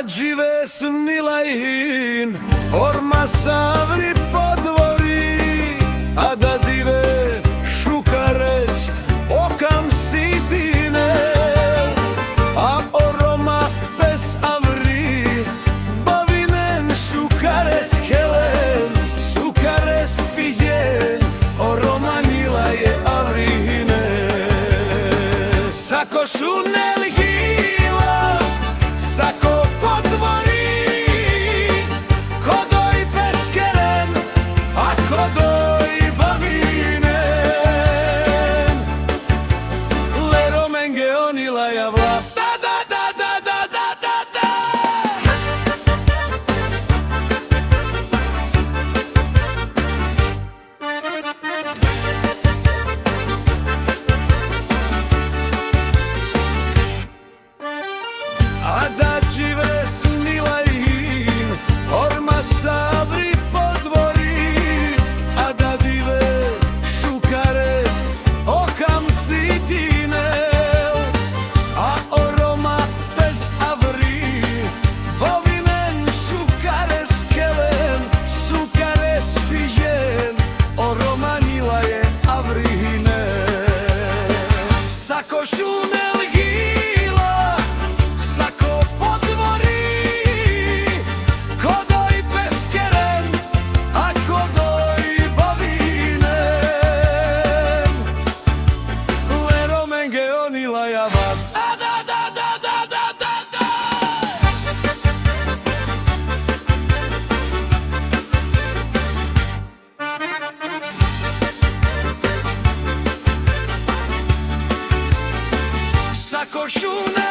Adaggive snilain orma savri podvori Adadive šukares okam sitine A oroma pes avri bavinen šukares helen Sukares pijen oroma nilaje avrine Sako šunel gila Sako podvori, kodoj peskeren, a kodoj bavinen. Lero menge onila javla, da da da da da da da da. Adaggive snilain orma savri podvori Adadive šukares okam sitine A oroma pes avri bovinen šukares kelen Sukares pijen oroma nilaje avrine Sako šunel gila Sako podvori, kodoj peskeren, a kodoj bavinen. Lero menge onila java, da da da da da da da da. Sako šunel